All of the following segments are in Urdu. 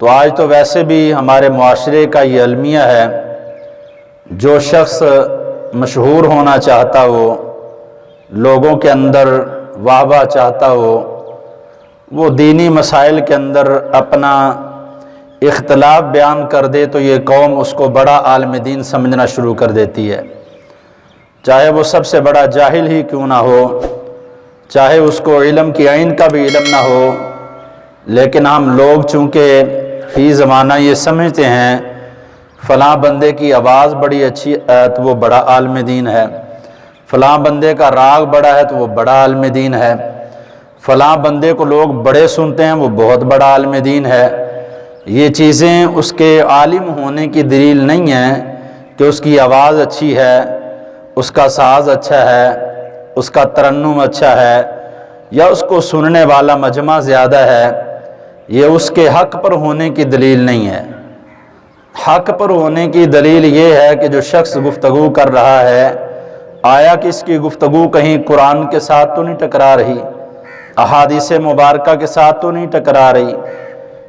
تو آج تو ویسے بھی ہمارے معاشرے کا یہ المیہ ہے، جو شخص مشہور ہونا چاہتا ہو، لوگوں کے اندر واہ واہ چاہتا ہو، وہ دینی مسائل کے اندر اپنا اختلاف بیان کر دے تو یہ قوم اس کو بڑا عالم دین سمجھنا شروع کر دیتی ہے، چاہے وہ سب سے بڑا جاہل ہی کیوں نہ ہو، چاہے اس کو علم کی عین کا بھی علم نہ ہو، لیکن ہم لوگ چونکہ فی زمانہ یہ سمجھتے ہیں فلاں بندے کی آواز بڑی اچھی ہے تو وہ بڑا عالم دین ہے، فلاں بندے کا راگ بڑا ہے تو وہ بڑا عالم دین ہے، فلاں بندے کو لوگ بڑے سنتے ہیں وہ بہت بڑا عالم دین ہے۔ یہ چیزیں اس کے عالم ہونے کی دلیل نہیں ہیں کہ اس کی آواز اچھی ہے، اس کا ساز اچھا ہے، اس کا ترنم اچھا ہے، یا اس کو سننے والا مجمع زیادہ ہے۔ یہ اس کے حق پر ہونے کی دلیل نہیں ہے۔ حق پر ہونے کی دلیل یہ ہے کہ جو شخص گفتگو کر رہا ہے، آیا کہ اس کی گفتگو کہیں قرآن کے ساتھ تو نہیں ٹکرا رہی، احادیث مبارکہ کے ساتھ تو نہیں ٹکرا رہی،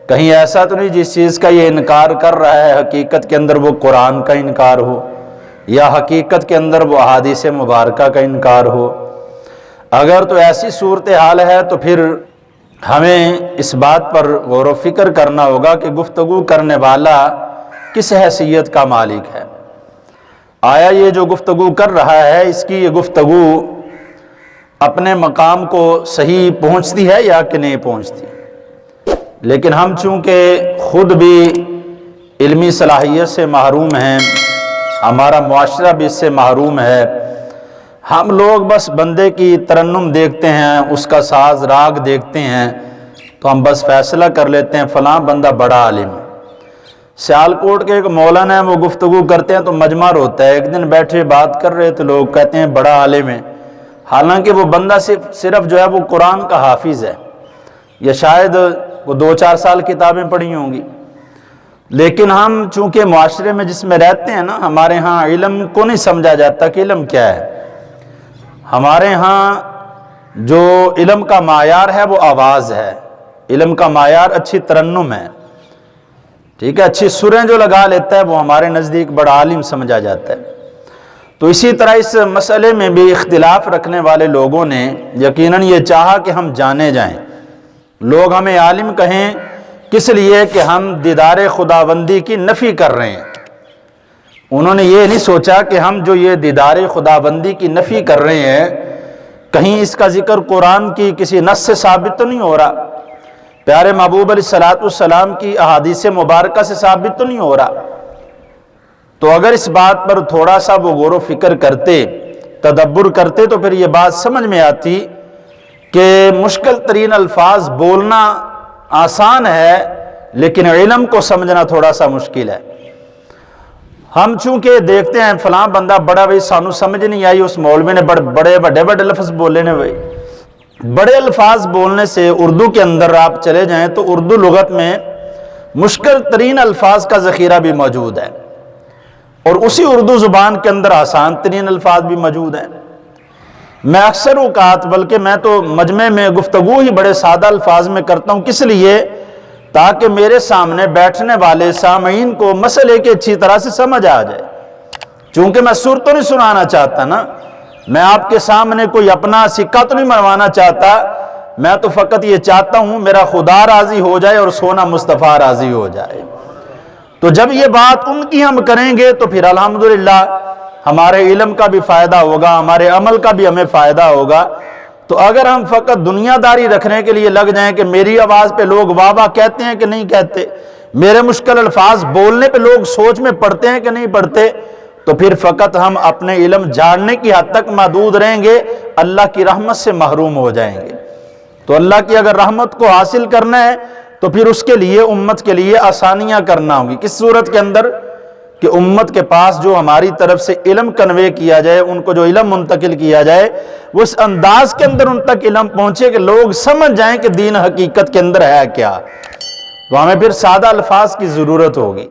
کہیں ایسا تو نہیں جس چیز کا یہ انکار کر رہا ہے حقیقت کے اندر وہ قرآن کا انکار ہو، یا حقیقت کے اندر وہ احادیث مبارکہ کا انکار ہو۔ اگر تو ایسی صورتحال ہے تو پھر ہمیں اس بات پر غور و فکر کرنا ہوگا کہ گفتگو کرنے والا کس حیثیت کا مالک ہے۔ آیا یہ جو گفتگو کر رہا ہے اس کی یہ گفتگو اپنے مقام کو صحیح پہنچتی ہے یا کہ نہیں پہنچتی؟ لیکن ہم چونکہ خود بھی علمی صلاحیت سے محروم ہیں، ہمارا معاشرہ بھی اس سے محروم ہے، ہم لوگ بس بندے کی ترنم دیکھتے ہیں، اس کا ساز راگ دیکھتے ہیں تو ہم بس فیصلہ کر لیتے ہیں فلاں بندہ بڑا عالم ہے۔ سیالکوٹ کے ایک مولانا ہیں، وہ گفتگو کرتے ہیں تو مجمع ہوتا ہے، ایک دن بیٹھے بات کر رہے تو لوگ کہتے ہیں بڑا عالم ہے، حالانکہ وہ بندہ صرف جو ہے وہ قرآن کا حافظ ہے، یا شاید وہ 2-4 سال کتابیں پڑھی ہوں گی، لیکن ہم چونکہ معاشرے میں جس میں رہتے ہیں نا، ہمارے ہاں علم کو نہیں سمجھا جاتا کہ علم کیا ہے۔ ہمارے ہاں جو علم کا معیار ہے وہ آواز ہے، علم کا معیار اچھی ترنم ہے، ٹھیک ہے، اچھی سریں جو لگا لیتا ہے وہ ہمارے نزدیک بڑا عالم سمجھا جاتا ہے۔ تو اسی طرح اس مسئلے میں بھی اختلاف رکھنے والے لوگوں نے یقیناً یہ چاہا کہ ہم جانے جائیں، لوگ ہمیں عالم کہیں، کس لیے کہ ہم دیدار خداوندی کی نفی کر رہے ہیں۔ انہوں نے یہ نہیں سوچا کہ ہم جو یہ دیدار خداوندی کی نفی کر رہے ہیں کہیں اس کا ذکر قرآن کی کسی نص سے ثابت تو نہیں ہو رہا، پیارے محبوب علیہ السلام کی احادیث مبارکہ سے ثابت تو نہیں ہو رہا۔ تو اگر اس بات پر تھوڑا سا وہ غور و فکر کرتے، تدبر کرتے تو پھر یہ بات سمجھ میں آتی کہ مشکل ترین الفاظ بولنا آسان ہے لیکن علم کو سمجھنا تھوڑا سا مشکل ہے۔ ہم چونکہ دیکھتے ہیں فلاں بندہ بڑا، بھائی سانو سمجھ نہیں آئی، اس مولوی نے بڑے بڑے لفظ بولے نے، بھائی بڑے الفاظ بولنے سے اردو کے اندر آپ چلے جائیں تو اردو لغت میں مشکل ترین الفاظ کا ذخیرہ بھی موجود ہے، اور اسی اردو زبان کے اندر آسان ترین الفاظ بھی موجود ہیں۔ میں اکثر اوقات بلکہ میں تو مجمع میں گفتگو ہی بڑے سادہ الفاظ میں کرتا ہوں، کس لیے؟ تاکہ میرے سامنے بیٹھنے والے سامعین کو مسئلے کی اچھی طرح سے سمجھ آ جائے۔ چونکہ میں سر تو نہیں سنانا چاہتا نا، میں آپ کے سامنے کوئی اپنا سکہ تو نہیں مروانا چاہتا، میں تو فقط یہ چاہتا ہوں میرا خدا راضی ہو جائے اور سونا مصطفیٰ راضی ہو جائے۔ تو جب یہ بات ان کی ہم کریں گے تو پھر الحمدللہ ہمارے علم کا بھی فائدہ ہوگا، ہمارے عمل کا بھی ہمیں فائدہ ہوگا۔ تو اگر ہم فقط دنیا داری رکھنے کے لیے لگ جائیں کہ میری آواز پہ لوگ واہ واہ کہتے ہیں کہ نہیں کہتے، میرے مشکل الفاظ بولنے پہ لوگ سوچ میں پڑتے ہیں کہ نہیں پڑتے، تو پھر فقط ہم اپنے علم جاننے کی حد تک محدود رہیں گے، اللہ کی رحمت سے محروم ہو جائیں گے۔ تو اللہ کی اگر رحمت کو حاصل کرنا ہے تو پھر اس کے لیے امت کے لیے آسانیاں کرنا ہوگی۔ کس صورت کے اندر؟ کہ امت کے پاس جو ہماری طرف سے علم کنوے کیا جائے، ان کو جو علم منتقل کیا جائے، وہ اس انداز کے اندر ان تک علم پہنچے کہ لوگ سمجھ جائیں کہ دین حقیقت کے اندر ہے کیا۔ تو ہمیں پھر سادہ الفاظ کی ضرورت ہوگی۔